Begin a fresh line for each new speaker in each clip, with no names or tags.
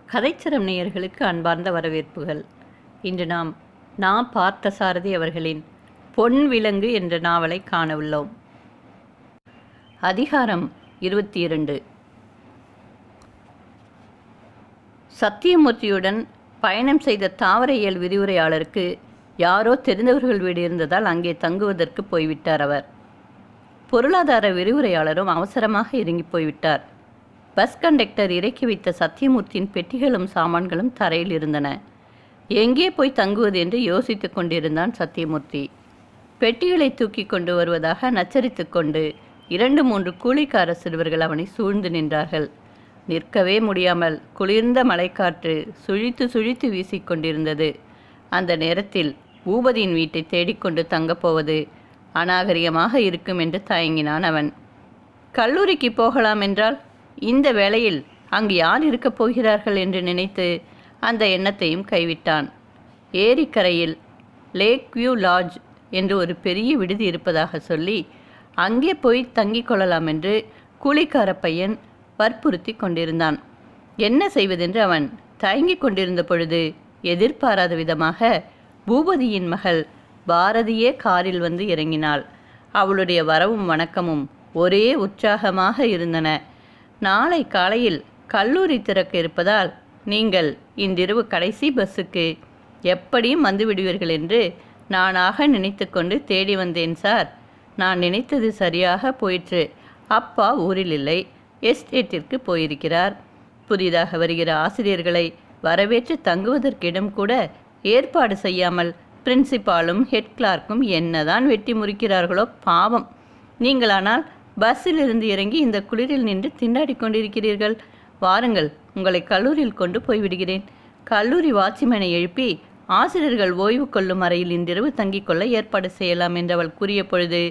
கதைச்சரம் நேயர்களுக்கு அன்பார்ந்த வரவேற்புகள். இன்று நாம் பார்த்தசாரதி அவர்களின் பொன் விலங்கு என்ற நாவலை காண உள்ளோம். அதிகாரம் 22. சத்தியமூர்த்தியுடன் பயணம் செய்த தாவரையியல் விரிவுரையாளருக்கு யாரோ தெரிந்தவர்கள் வீடு இருந்ததால் அங்கே தங்குவதற்கு போய்விட்டார் அவர். பொருளாதார விரிவுரையாளரும் அவசரமாக இறங்கி போய்விட்டார். பஸ் கண்டக்டர் இறக்கி வைத்த சத்தியமூர்த்தியின் பெட்டிகளும் சாமான்களும் தரையில் இருந்தன. எங்கே போய் தங்குவது என்று யோசித்து கொண்டிருந்தான் சத்தியமூர்த்தி. பெட்டிகளை தூக்கி கொண்டு வருவதாக நச்சரித்து கொண்டு 2-3 கூலிக்கார சிறுவர்கள் அவனை சூழ்ந்து நின்றார்கள். நிற்கவே முடியாமல் குளிர்ந்த மழைக்காற்று சுழித்து சுழித்து வீசிக்கொண்டிருந்தது. அந்த நேரத்தில் பூபதியின் வீட்டை தேடிக்கொண்டு தங்கப்போவது அநாகரிகமாக இருக்கும் என்று தயங்கினான் அவன். கல்லூரிக்கு போகலாம் என்றால் இந்த வேளையில் அங்கு யார் இருக்கப் போகிறார்கள் என்று நினைத்து அந்த எண்ணத்தையும் கைவிட்டான். ஏரிக்கரையில் லேக் வியூ லாட்ஜ் என்று ஒரு பெரிய விடுதி இருப்பதாக சொல்லி அங்கே போய் தங்கிக் கொள்ளலாம் என்று கூலிக்கார பையன் வற்புறுத்தி கொண்டிருந்தான். என்ன செய்வதென்று அவன் தயங்கிக் கொண்டிருந்த பொழுது எதிர்பாராத விதமாக பூபதியின் மகள் பாரதியே காரில் வந்து இறங்கினாள். அவளுடைய வரவும் வணக்கமும் ஒரே உற்சாகமாக இருந்தன. நாளை காலையில் கல்லூரி திறக்க இருப்பதால் நீங்கள் இன்றிரவு கடைசி பஸ்ஸுக்கு எப்படியும் வந்து விடுவீர்கள் என்று நானாக நினைத்து கொண்டு தேடி வந்தேன் சார். நான் நினைத்தது சரியாக போயிற்று. அப்பா ஊரில் இல்லை, எஸ்டேட்டிற்கு போயிருக்கிறார். புதிதாக வருகிற ஆசிரியர்களை வரவேற்று தங்குவதற்கு இடம் கூட ஏற்பாடு செய்யாமல் பிரின்சிபாலும் ஹெட் கிளார்க்கும் என்னதான் வெட்டி முறிக்கிறார்களோ பாவம். நீங்களானால் பஸ்ஸிலிருந்து இறங்கி இந்த குளிரில் நின்று திண்டாடி கொண்டிருக்கிறீர்கள். வாருங்கள், உங்களை கல்லூரியில் கொண்டு போய்விடுகிறேன். கல்லூரி வாட்ச்மேனை எழுப்பி ஆசிரியர்கள் ஓய்வு கொள்ளும் அறையில் இன்றிரவு தங்கிக் கொள்ள ஏற்பாடு செய்யலாம் என்று அவள் கூறிய பொழுது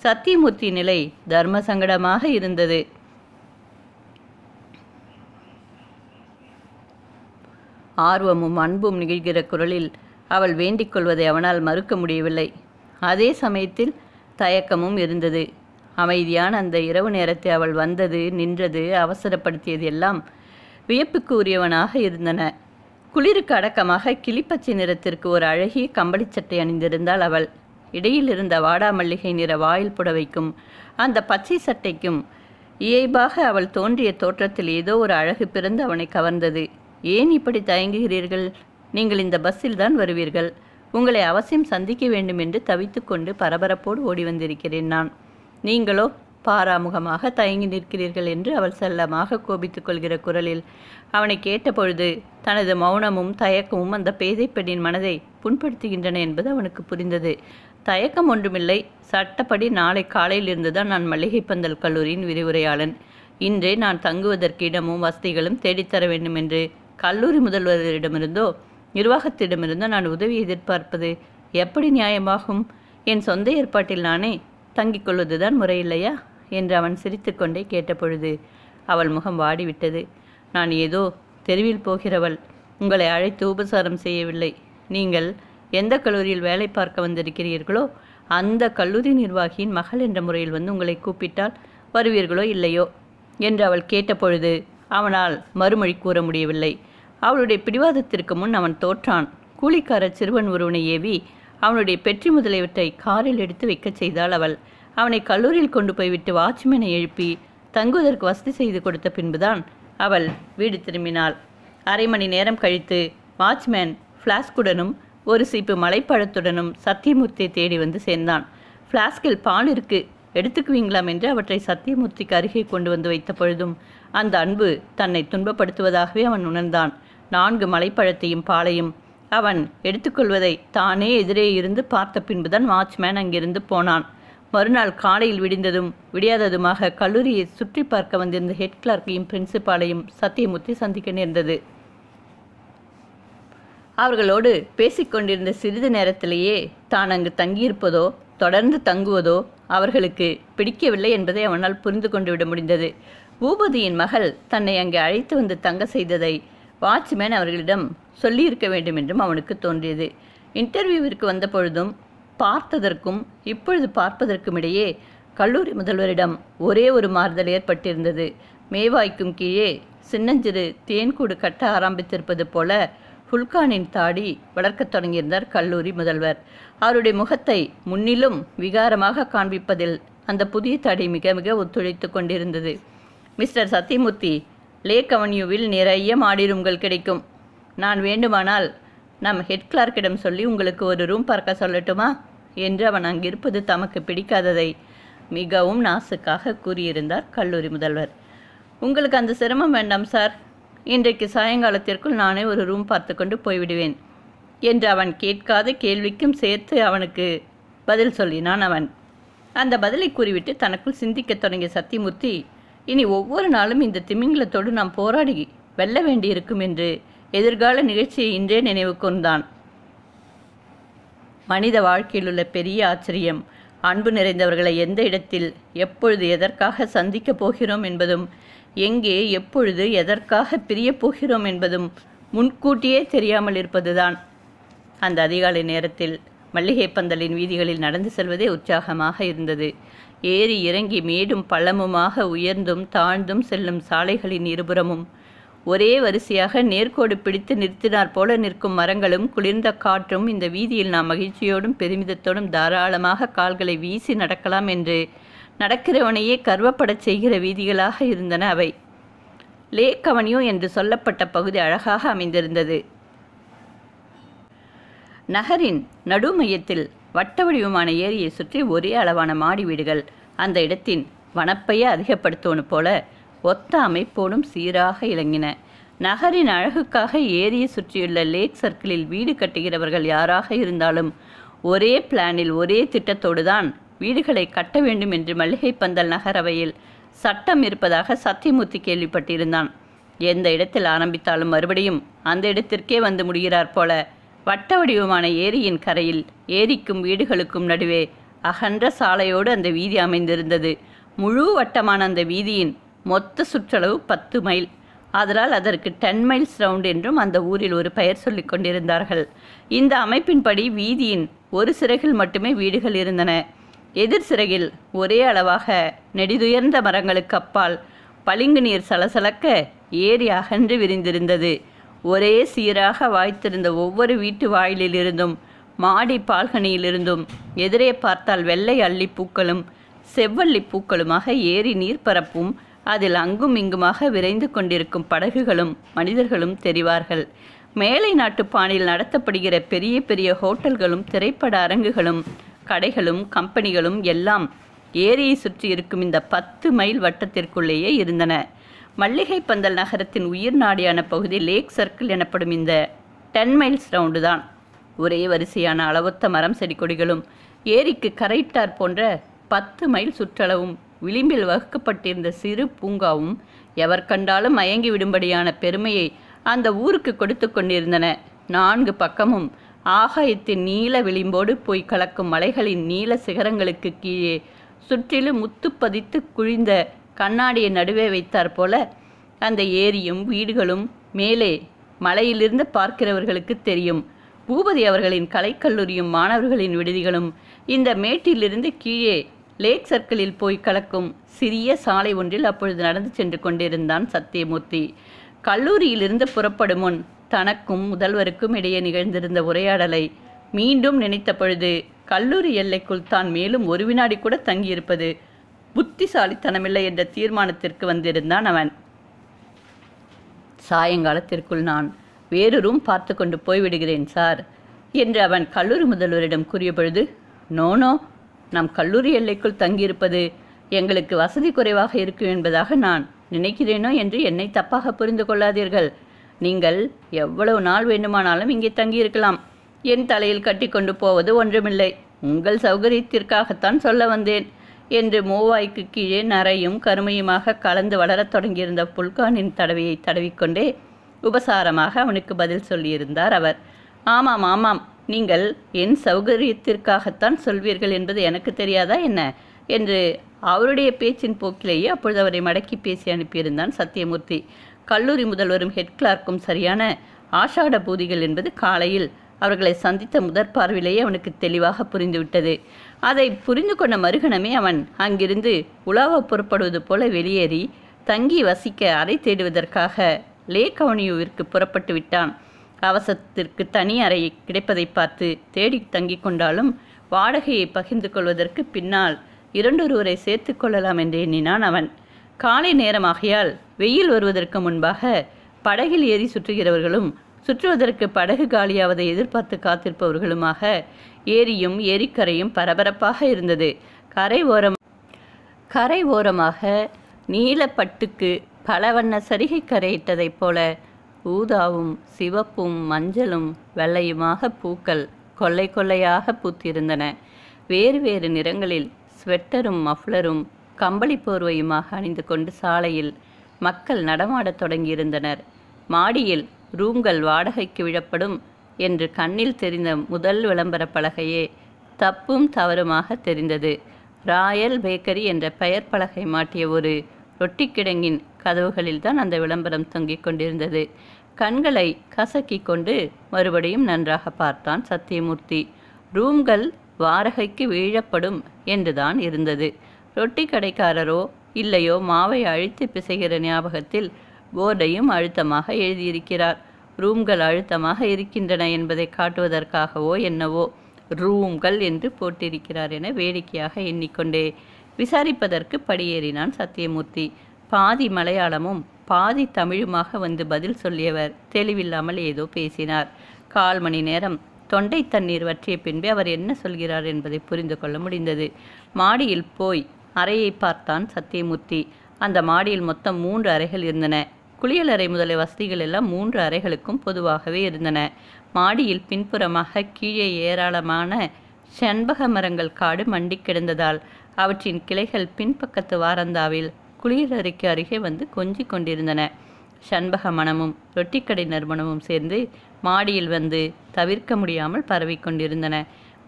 சத்தியமூர்த்தி நிலை தர்ம சங்கடமாக இருந்தது. ஆர்வமும் அன்பும் நிகழ்கிற குரலில் அவள் வேண்டிக் கொள்வதை அவனால் மறுக்க முடியவில்லை. அதே சமயத்தில் தயக்கமும் இருந்தது. அமைதியான அந்த இரவு நேரத்தை அவள் வந்தது, நின்றது, அவசரப்படுத்தியது எல்லாம் வியப்புக்கு உரியவனாக இருந்தன. குளிருக்கு அடக்கமாக கிளிப்பச்சை நிறத்திற்கு ஒரு அழகிய கம்பளிச்சட்டை அணிந்திருந்தாள் அவள். இடையில் இருந்த வாடாமல்லிகை நிற வாயில் புடவைக்கும் அந்த பச்சை சட்டைக்கும் இயல்பாக அவள் தோன்றிய தோற்றத்தில் ஏதோ ஒரு அழகு பிறந்து அவனை கவர்ந்தது. ஏன் இப்படி தயங்குகிறீர்கள்? நீங்கள் இந்த பஸ்ஸில் தான் வருவீர்கள். உங்களை அவசியம் சந்திக்க வேண்டும் என்று தவித்து கொண்டு பரபரப்போடு ஓடி வந்திருக்கிறேன் நான். நீங்களோ பாராமுகமாக தயங்கி நிற்கிறீர்கள் என்று அவள் செல்லமாக கோபித்துக் கொள்கிற குரலில் அவனை கேட்டபொழுது தனது மௌனமும் தயக்கமும் அந்த பேதை பெண்ணின் மனதை புண்படுத்துகின்றன என்பது அவனுக்கு புரிந்தது. தயக்கம் ஒன்றுமில்லை. சட்டப்படி நாளை காலையில் இருந்துதான் நான் மல்லிகைப்பந்தல் கல்லூரியின் விரிவுரையாளன். இன்றே நான் தங்குவதற்கு இடமும் வசதிகளும் தேடித்தர வேண்டும் என்று கல்லூரி முதல்வரிடமிருந்தோ நிர்வாகத்திடமிருந்தோ நான் உதவி எதிர்பார்ப்பது எப்படி நியாயமாகும்? என் சொந்த ஏற்பாட்டில் நானே தங்கிக் கொள்வதுதான் முறையில்லையா என்று அவன் சிரித்து கொண்டே கேட்டபொழுது அவள் முகம் வாடிவிட்டது. நான் ஏதோ தெருவில் போகிறவள். உங்களை அழைத்து உபசாரம் செய்யவில்லை. நீங்கள் எந்த கல்லூரியில் வேலை பார்க்க வந்திருக்கிறீர்களோ அந்த கல்லூரி நிர்வாகியின் மகள் என்ற முறையில் வந்து உங்களை கூப்பிட்டால் வருவீர்களோ இல்லையோ என்று அவள் கேட்டபொழுது அவனால் மறுமொழி கூற முடியவில்லை. அவளுடைய பிடிவாதத்திற்கு முன் அவன் தோற்றான். கூலிக்கார சிறுவன் ஒருவனை ஏவி அவனுடைய பெற்றி முதலியவற்றை காரில் எடுத்து வைக்கச் செய்தாள் அவள். அவனை கல்லூரியில் கொண்டு போய்விட்டு வாட்ச்மேனை எழுப்பி தங்குவதற்கு வசதி செய்து கொடுத்த பின்புதான் அவள் வீடு திரும்பினாள். 1/2 மணி நேரம் கழித்து வாட்ச்மேன் ஃப்ளாஸ்குடனும் ஒரு சீப்பு மலைப்பழத்துடனும் சத்தியமூர்த்தியை தேடி வந்து சேர்ந்தான். ஃப்ளாஸ்கில் பால் இருக்கு, எடுத்துக்குவீங்களாம் என்று அவற்றை சத்தியமூர்த்திக்கு அருகே கொண்டு வந்து வைத்த பொழுதும் அந்த அன்பு தன்னை துன்பப்படுத்துவதாகவே அவன் உணர்ந்தான். 4 மலைப்பழத்தையும் பாலையும் அவன் எடுத்துக்கொள்வதை தானே எதிரே இருந்து பார்த்த பின்புதான் வாட்ச்மேன் அங்கிருந்து போனான். மறுநாள் காலையில் விடிந்ததும் விடியாததுமாக கல்லூரியை சுற்றி பார்க்க வந்திருந்த ஹெட் கிளார்க்கையும் பிரின்சிபாலையும் சத்தியமூர்த்தி சந்திக்க நேர்ந்தது. அவர்களோடு பேசிக்கொண்டிருந்த சிறிது நேரத்திலேயே தான் அங்கு தங்கியிருப்பதோ தொடர்ந்து தங்குவதோ அவர்களுக்கு பிடிக்கவில்லை என்பதை அவனால் புரிந்து கொண்டு விட முடிந்தது. பூபதியின் மகள் தன்னை அங்கே அழைத்து வந்து தங்க செய்ததை வாட்ச்மேன் அவர்களிடம் சொல்லியிருக்க வேண்டும் என்றும் அவனுக்கு தோன்றியது. இன்டர்வியூவிற்கு வந்த பொழுதும் பார்த்ததற்கும் இப்பொழுது பார்ப்பதற்கும் இடையே கல்லூரி முதல்வரிடம் ஒரே ஒரு மாறுதல் ஏற்பட்டிருந்தது. மேவாய்க்கும் கீழே சின்னஞ்சிறு தேன்கூடு கட்ட ஆரம்பித்திருப்பது போல ஃபுல்கானின் தாடி வளர்க்கத் தொடங்கியிருந்தார் கல்லூரி முதல்வர். அவருடைய முகத்தை முன்னிலும் விகாரமாக காண்பிப்பதில் அந்த புதிய தாடி மிக மிக ஒத்துழைத்து கொண்டிருந்தது. மிஸ்டர் சத்தியமூர்த்தி, லேக் அவென்யூவில் நிறைய மாடி ரூம்கள் கிடைக்கும். நான் வேண்டுமானால் நம் ஹெட் கிளார்க்கிடம் சொல்லி உங்களுக்கு ஒரு ரூம் பார்க்க சொல்லட்டுமா என்று அவன் அங்கிருப்பது தமக்கு பிடிக்காததை மிகவும் நாசுக்காக கூறியிருந்தார் கல்லூரி முதல்வர். உங்களுக்கு அந்த சிரமம் வேண்டாம் சார், இன்றைக்கு சாயங்காலத்திற்குள் நானே ஒரு ரூம் பார்த்து கொண்டு போய்விடுவேன் என்று அவன் கேட்காத கேள்விக்கும் சேர்த்து அவனுக்கு பதில் சொல்லினான். அவன் அந்த பதிலை கூறிவிட்டு தனக்குள் சிந்திக்கத் தொடங்கிய சத்தியமூர்த்தி, இனி ஒவ்வொரு நாளும் இந்த திமிங்கலத்தோடு நாம் போராடி வெல்ல வேண்டியிருக்கும் என்று எதிர்கால நிகழ்ச்சியை இன்றே நினைவு கொண்டான். மனித வாழ்க்கையில் உள்ள பெரிய ஆச்சரியம், அன்பு நிறைந்தவர்களை எந்த இடத்தில் எப்பொழுது எதற்காக சந்திக்கப் போகிறோம் என்பதும், எங்கே எப்பொழுது எதற்காக பிரியப் போகிறோம் என்பதும் முன்கூட்டியே தெரியாமல் இருப்பதுதான். அந்த அதிகாலை நேரத்தில் மல்லிகை பந்தலின் வீதிகளில் நடந்து செல்வதே உற்சாகமாக இருந்தது. ஏறி இறங்கி மேடும் பள்ளமுமாக உயர்ந்தும் தாழ்ந்தும் செல்லும் சாலைகளின் இருபுறமும் ஒரே வரிசையாக நேர்கோடு பிடித்து நிறுத்தினார் போல நிற்கும் மரங்களும் குளிர்ந்த காற்றும் இந்த வீதியில் நாம் மகிழ்ச்சியோடும் பெருமிதத்தோடும் தாராளமாக கால்களை வீசி நடக்கலாம் என்று நடக்கிறவனையே கர்வப்படச் செய்கிற வீதிகளாக இருந்தன அவை. லேக் அவென்யூ என்று சொல்லப்பட்ட பகுதி அழகாக அமைந்திருந்தது. நகரின் நடு மையத்தில் வட்ட வடிவமான ஏரியை சுற்றி ஒரே அளவான மாடி வீடுகள் அந்த இடத்தின் வனப்பையே அதிகப்படுத்துவன போல ஒத்த அமைப்போடும் சீராக இலங்கின. நகரின் அழகுக்காக ஏரியை சுற்றியுள்ள லேக் சர்க்கிளில் வீடு கட்டுகிறவர்கள் யாராக இருந்தாலும் ஒரே பிளானில் ஒரே திட்டத்தோடு தான் வீடுகளை கட்ட வேண்டும் என்று மல்லிகை பந்தல் நகரவையில் சட்டம் இருப்பதாக சத்தியமூர்த்தி கேள்விப்பட்டிருந்தான். எந்த இடத்தில் ஆரம்பித்தாலும் மறுபடியும் அந்த இடத்திற்கே வந்து முடிகிறார் போல வட்ட வடிவமான ஏரியின் கரையில் ஏரிக்கும் வீடுகளுக்கும் நடுவே அகன்ற சாலையோடு அந்த வீதி அமைந்திருந்தது. முழு வட்டமான அந்த வீதியின் மொத்த சுற்றளவு 10 மைல். அதனால் அதற்கு 10 மைல்ஸ் ரவுண்ட் என்றும் அந்த ஊரில் ஒரு பெயர் சொல்லி கொண்டிருந்தார்கள். இந்த அமைப்பின்படி வீதியின் ஒரு சிறகில் மட்டுமே வீடுகள் இருந்தன. எதிர் சிறகில் ஒரே அளவாக நெடிதுயர்ந்த மரங்களுக்கு அப்பால் பளிங்கு நீர் சலசலக்க ஏரி அகன்று விரிந்திருந்தது. ஒரே சீராக வாய்த்திருந்த ஒவ்வொரு வீட்டு வாயிலிருந்தும் மாடி பால்கனியிலிருந்தும் எதிரே பார்த்தால் வெள்ளை அல்லி பூக்களும் செவ்வள்ளி பூக்களுமாக ஏரி நீர்ப்பரப்பும் அதில் அங்கும் இங்குமாக விரைந்து கொண்டிருக்கும் படகுகளும் மனிதர்களும் தெரிவார்கள். மேலை நாட்டு பாணியில் நடத்தப்படுகிற பெரிய பெரிய ஹோட்டல்களும் திரைப்பட அரங்குகளும் கடைகளும் கம்பெனிகளும் எல்லாம் ஏரியை சுற்றி இருக்கும் இந்த 10 மைல் வட்டத்திற்குள்ளேயே இருந்தன. மல்லிகை பந்தல் நகரத்தின் உயிர் நாடியான பகுதி லேக் சர்க்கிள் எனப்படும் இந்த 10 மைல்ஸ் ரவுண்டு தான். ஒரே வரிசையான அளவொத்த மரம் செடி கொடிகளும் ஏரிக்கு கரைட்டார் போன்ற 10 மைல் சுற்றளவும் விளிம்பில் வகுக்கப்பட்டிருந்த சிறு பூங்காவும் எவர் கண்டாலும் மயங்கி விடும்படியான பெருமையை அந்த ஊருக்கு கொடுத்து கொண்டிருந்தன. 4 பக்கமும் ஆகாயத்தின் நீல விளிம்போடு போய் கலக்கும் மலைகளின் நீல சிகரங்களுக்கு கீழே சுற்றிலும் முத்து பதித்து குழிந்த கண்ணாடியை நடுவே வைத்தார் போல அந்த ஏரியும் வீடுகளும் மேலே மலையிலிருந்து பார்க்கிறவர்களுக்கு தெரியும். பூபதி அவர்களின் கலைக்கல்லூரியும் மாணவர்களின் விடுதிகளும் இந்த மேட்டிலிருந்து கீழே லேக் சர்க்கிளில் போய் கலக்கும் சிறிய சாலை ஒன்றில் அப்பொழுது நடந்து சென்று கொண்டிருந்தான் சத்தியமூர்த்தி. கல்லூரியிலிருந்து புறப்படும் முன் தனக்கும் முதல்வருக்கும் இடையே நிகழ்ந்திருந்த உரையாடலை மீண்டும் நினைத்த பொழுது கல்லூரி எல்லைக்குள் தான் மேலும் ஒரு வினாடி கூட தங்கியிருப்பது புத்திசாலித்தனமில்லை என்ற தீர்மானத்திற்கு வந்திருந்தான் அவன். சாயங்காலத்திற்குள் நான் வேறு ரூம் பார்த்து கொண்டு போய்விடுகிறேன் சார் என்று அவன் கல்லூரி முதல்வரிடம் கூறிய பொழுது, நோ, நம் கல்லூரி எல்லைக்குள் தங்கியிருப்பது எங்களுக்கு வசதி குறைவாக இருக்கும் என்பதாக நான் நினைக்கிறேனோ என்று என்னை தப்பாக புரிந்து கொள்ளாதீர்கள். நீங்கள் எவ்வளவு நாள் வேண்டுமானாலும் இங்கே தங்கியிருக்கலாம். என் தலையில் கட்டி கொண்டு போவது ஒன்றுமில்லை. உங்கள் சௌகரியத்திற்காகத்தான் சொல்ல வந்தேன் என்று மூவாய்க்கு கீழே நரையும் கருமையுமாக கலந்து வளரத் தொடங்கியிருந்த புல்கானின் தடவையை தடவிக்கொண்டே உபசாரமாக அவனுக்கு பதில் சொல்லியிருந்தார் அவர். ஆமாம், நீங்கள் என் சௌகரியத்திற்காகத்தான் சொல்வீர்கள் என்பது எனக்கு தெரியாதா என்ன என்று அவருடைய பேச்சின் போக்கிலேயே அப்பொழுது அவரை மடக்கி பேசி அனுப்பியிருந்தான் சத்தியமூர்த்தி. கல்லூரி முதல்வரும் ஹெட் கிளார்க்கும் சரியான ஆஷாட பூதிகள் என்பது காலையில் அவர்களை சந்தித்த முதற் பார்வையிலேயே அவனுக்கு தெளிவாக புரிந்துவிட்டது. அதை புரிந்து கொண்ட மறுகணமே அவன் அங்கிருந்து உலாவ புறப்படுவது போல வெளியேறி தங்கி வசிக்க அறை தேடுவதற்காக லேக் அவென்யூவிற்கு புறப்பட்டு விட்டான். அவசரத்திற்கு தனி அறை கிடைப்பதை பார்த்து தேடி தங்கி கொண்டாலும் வாடகையை பகிர்ந்து கொள்வதற்கு பின்னால் இரண்டொருவரை சேர்த்து கொள்ளலாம் என்று எண்ணினான் அவன். காலை நேரமாகையால் வெயில் வருவதற்கு முன்பாக படகில் ஏறி சுற்றுகிறவர்களும் சுற்றுவதற்கு படகு காலியாவதை எதிர்பார்த்து காத்திருப்பவர்களுமாக ஏரியும் ஏரிக்கரையும் பரபரப்பாக இருந்தது. கரை ஓரமாக நீலப்பட்டுக்கு பல வண்ண சரிகை கரையிட்டதைப் போல ஊதாவும் சிவப்பும் மஞ்சளும் வெள்ளையுமாக பூக்கள் கொள்ளை கொள்ளையாக பூத்திருந்தன. வேறு வேறு நிறங்களில் ஸ்வெட்டரும் மஃப்ளரும் கம்பளி போர்வையுமாக அணிந்து கொண்டு சாலையில் மக்கள் நடமாடத் தொடங்கியிருந்தனர். மாடியில் ரூம்கள் வாடகைக்கு விழப்படும் என்று கண்ணில் தெரிந்த முதல் விளம்பர பலகையே தப்பும் தவறுமாக தெரிந்தது. ராயல் பேக்கரி என்ற பெயர் பலகை மாட்டிய ஒரு ரொட்டி கிடங்கின் கதவுகளில்தான் அந்த விளம்பரம் தொங்கிக் கொண்டிருந்தது. கண்களை கசக்கி கொண்டு மறுபடியும் நன்றாக பார்த்தான் சத்தியமூர்த்தி. ரூம்கள் வாடகைக்கு வீழப்படும் என்றுதான் இருந்தது. ரொட்டி கடைக்காரரோ இல்லையோ மாவை அழுத்தி பிசைகிற ஞாபகத்தில் போர்டையும் அழுத்தமாக எழுதியிருக்கிறார். ரூம்கள் அழுத்தமாக இருக்கின்றன என்பதை காட்டுவதற்காகவோ என்னவோ ரூம்கள் என்று போட்டிருக்கிறார் என வேடிக்கையாக எண்ணிக்கொண்டே விசாரிப்பதற்கு படியேறினான் சத்தியமூர்த்தி. பாதி மலையாளமும் பாதி தமிழுமாக வந்து பதில் சொல்லியவர் தெளிவில்லாமல் ஏதோ பேசினார். 1/4 மணி நேரம் தொண்டை தண்ணீர் வற்றிய பின்பே அவர் என்ன சொல்கிறார் என்பதை புரிந்து கொள்ள முடிந்தது. மாடியில் போய் அறையை பார்த்தான் சத்தியமூர்த்தி. அந்த மாடியில் மொத்தம் 3 அறைகள் இருந்தன. குளியலறை முதலிய வசதிகள் எல்லாம் 3 அறைகளுக்கும் பொதுவாகவே இருந்தன. மாடியில் பின்புறமாக கீழே ஏராளமான செண்பக மரங்கள் காடு மண்டி கிடந்ததால் அவற்றின் கிளைகள் பின்பக்கத்து வாரந்தாவில் குளியலறைக்கு அருகே வந்து கொஞ்சி கொண்டிருந்தன. செண்பக மணமும் ரொட்டிக்கடை நறுமணமும் சேர்ந்து மாடியில் வந்து தவிர்க்க முடியாமல் பரவிக்கொண்டிருந்தன.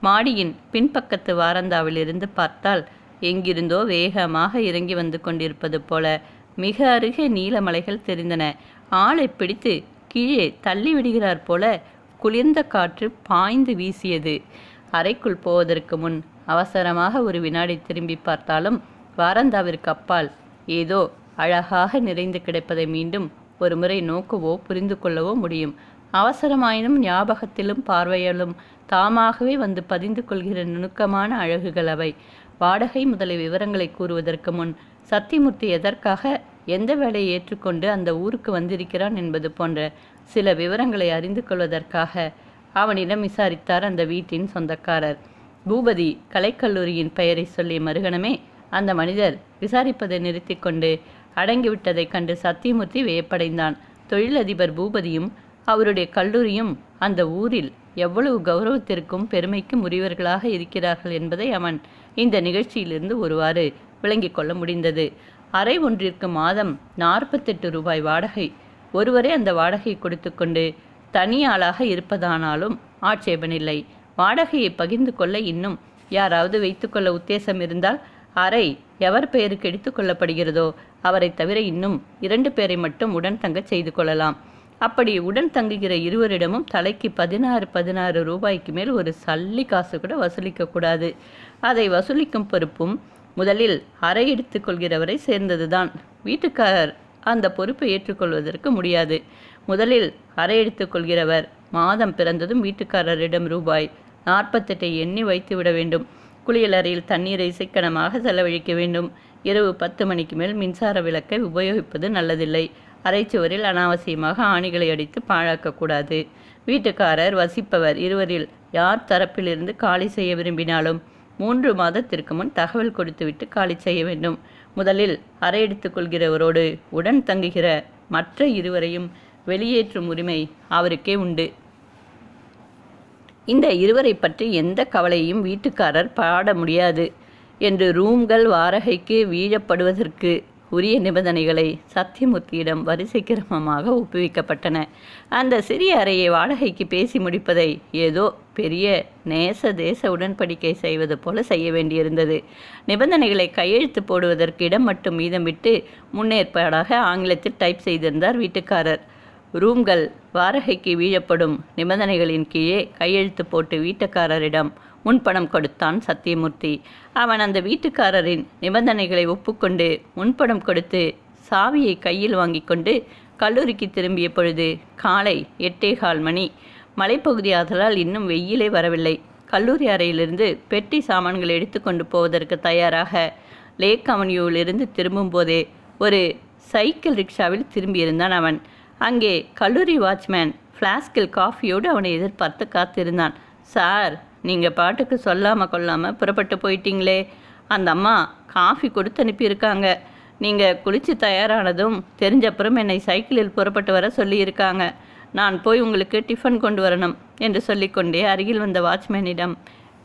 மாடியின் பின்பக்கத்து வாரந்தாவில் இருந்து பார்த்தால் எங்கிருந்தோ வேகமாக இறங்கி வந்து கொண்டிருப்பது போல மிக அருகே நீலமலைகள் தெரிந்தன. ஆளை பிடித்து கீழே தள்ளி விடுகிறார் போல குளிர்ந்த காற்று பாய்ந்து வீசியது. அறைக்குள் போவதற்கு முன் அவசரமாக ஒரு வினாடி திரும்பி பார்த்தாலும் வாரந்தாவிற்கு அப்பால் ஏதோ அழகாக நிறைந்து கிடப்பதை மீண்டும் ஒரு முறை நோக்கவோ புரிந்து கொள்ளவோ முடியும். அவசரமாயினும் ஞாபகத்திலும் பார்வையிலும் தாமாகவே வந்து பதிந்து கொள்கிற நுணுக்கமான அழகுகள் அவை. வாடகை முதலிய விவரங்களை கூறுவதற்கு முன் சத்தியமூர்த்தி எதற்காக எந்த வேலையை ஏற்றுக்கொண்டு அந்த ஊருக்கு வந்திருக்கிறான் என்பது போன்ற சில விவரங்களை அறிந்து கொள்வதற்காக அவனிடம் விசாரித்தார் அந்த வீட்டின் சொந்தக்காரர். பூபதி கலைக்கல்லூரியின் பெயரை சொல்லிய மறுகணமே அந்த மனிதர் விசாரிப்பதை நிறுத்தி கொண்டு அடங்கிவிட்டதைக் கண்டு சத்தியமூர்த்தி வியப்படைந்தான். தொழிலதிபர் பூபதியும் அவருடைய கல்லூரியும் அந்த ஊரில் எவ்வளவு கௌரவத்திற்கும் பெருமைக்கும் உரியவர்களாக இருக்கிறார்கள் என்பதை அவன் இந்த நிகழ்ச்சியிலிருந்து ஒருவாறு விளங்கிக் கொள்ள முடிந்தது. அறை ஒன்றிற்கு மாதம் 48 ரூபாய் வாடகை. ஒருவரே அந்த வாடகை கொடுத்து கொண்டு தனியாளாக இருப்பதானாலும் ஆட்சேபனில்லை. வாடகையை பகிர்ந்து கொள்ள இன்னும் யாராவது வைத்துக்கொள்ள உத்தேசம் இருந்தால் அறை எவர் பெயருக்கு எடுத்து கொள்ளப்படுகிறதோ அவரை தவிர இன்னும் 2 பேரை மட்டும் உடன் தங்க செய்து கொள்ளலாம். அப்படி உடன் தங்குகிற இருவரிடமும் தலைக்கு 16 ரூபாய்க்கு மேல் ஒரு சல்லி காசு கூட வசூலிக்கக்கூடாது. அதை வசூலிக்கும் பொறுப்பும் முதலில் அறை எடுத்துக் கொள்கிறவரை சேர்ந்ததுதான். வீட்டுக்காரர் அந்த பொறுப்பை ஏற்றுக்கொள்வதற்கு முடியாது. முதலில் அறை எடுத்துக் கொள்கிறவர் மாதம் பிறந்ததும் வீட்டுக்காரரிடம் ரூபாய் 48 எண்ணி வைத்து விட வேண்டும். குளியலறையில் தண்ணீரை சிக்கனமாக செலவழிக்க வேண்டும். இரவு 10 மணிக்கு மேல் மின்சார விளக்கை உபயோகிப்பது நல்லதில்லை. அரைச்சுவரில் அனாவசியமாக ஆணிகளை அடித்து பாழாக்கக்கூடாது. வீட்டுக்காரர் வசிப்பவர் இருவரில் யார் தரப்பிலிருந்து காலி செய்ய விரும்பினாலும் 3 மாதத்திற்கு முன் தகவல் கொடுத்துவிட்டு காலி செய்ய வேண்டும். முதலில் அறை எடுத்துக் கொள்கிறவரோடு உடன் தங்குகிற மற்ற இருவரையும் வெளியேற்றும் உரிமை அவருக்கே உண்டு. இந்த இருவரை பற்றி எந்த கவலையும் வீட்டுக்காரர் பாட முடியாது என்று ரூம்கள் வாடகைக்கு வீழப்படுவதற்கு உரிய நிபந்தனைகளை சத்தியமூர்த்தியிடம் வரிசை கிரமமாக ஒப்புவிக்கப்பட்டன. அந்த சிறிய அறையை வாடகைக்கு பேசி முடிப்பதை ஏதோ பெரிய நேச தேச உடன்படிக்கை செய்வது போல செய்ய வேண்டியிருந்தது. நிபந்தனைகளை கையெழுத்து போடுவதற்கு இடம் மட்டும் மீதம் விட்டு முன்னேற்பாடாக ஆங்கிலத்தில் டைப் செய்திருந்தார் வீட்டுக்காரர். ரூம்கள் வாடகைக்கு வீழப்படும் நிபந்தனைகளின் கீழே கையெழுத்து போட்டு வீட்டுக்காரரிடம் முன்பணம் கொடுத்தான் சத்தியமூர்த்தி. அவன் அந்த வீட்டுக்காரரின் நிபந்தனைகளை ஒப்புக்கொண்டு முன்பணம் கொடுத்து சாவியை கையில் வாங்கி கொண்டு கல்லூரிக்கு திரும்பிய பொழுது காலை 8:15 மணி. மலைப்பகுதி ஆதலால் இன்னும் வெயிலே வரவில்லை. கல்லூரி அறையிலிருந்து பெட்டி சாமான்கள் எடுத்துக்கொண்டு போவதற்கு தயாராக லேக் அவென்யூவிலிருந்து திரும்பும் போதே ஒரு சைக்கிள் ரிக்ஷாவில் திரும்பியிருந்தான் அவன். அங்கே கல்லூரி வாட்ச்மேன் ஃப்ளாஸ்கில் காஃபியோடு அவனை எதிர்பார்த்து காத்திருந்தான். சார், நீங்கள் பாட்டுக்கு சொல்லாமல் கொள்ளாமல் புறப்பட்டு போயிட்டீங்களே. அந்த அம்மா காஃபி கொடுத்து அனுப்பியிருக்காங்க. நீங்கள் குளித்து தயாரானதும் தெரிஞ்சப்புறம் என்னை சைக்கிளில் புறப்பட்டு வர சொல்லியிருக்காங்க. நான் போய் உங்களுக்கு டிஃபன் கொண்டு வரணும் என்று சொல்லிக்கொண்டே அருகில் வந்த வாட்ச்மேனிடம்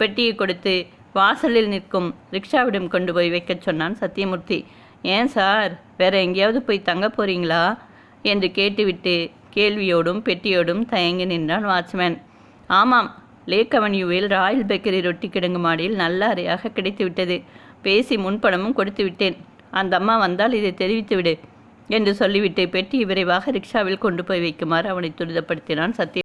பெட்டியை கொடுத்து வாசலில் நிற்கும் ரிக்ஷாவிடம் கொண்டு போய் வைக்கச் சொன்னான் சத்தியமூர்த்தி. ஏன் சார், வேற எங்கேயாவது போய் தங்க போறீங்களா என்று கேட்டுவிட்டு கேள்வியோடும் பெட்டியோடும் தயங்கி நின்றான் வாட்ச்மேன். ஆமாம், லேக் அவென்யூவில் ராயல் பேக்கரி ரொட்டி கிடங்கு மாடியில் நல்ல அறையாக கிடைத்துவிட்டது. பேசி முன்பணமும் கொடுத்து விட்டேன். அந்த அம்மா வந்தால் இதை தெரிவித்து விடு என்று சொல்லிவிட்டு பெட்டியை விரைவாக ரிக்ஷாவில் கொண்டு போய் வைக்குமாறு அவனை துரிதப்படுத்தினான் சத்தியம்.